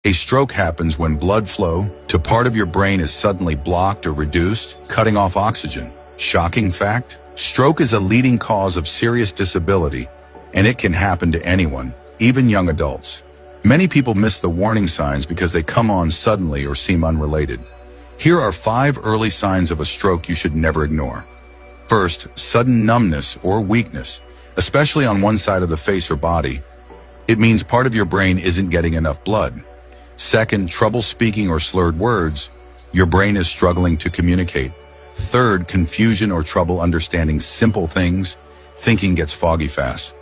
A stroke happens when blood flow to part of your brain is suddenly blocked or reduced, cutting off oxygen. Shocking fact? Stroke is a leading cause of serious disability, and it can happen to anyone, even young adults. Many people miss the warning signs because they come on suddenly or seem unrelated. Here are 5 early signs of a stroke you should never ignore. First, sudden numbness or weakness, especially on one side of the face or body. It means part of your brain isn't getting enough blood. Second, trouble speaking or slurred words. Your brain is struggling to communicate. Third, confusion or trouble understanding simple things. Thinking gets foggy fast.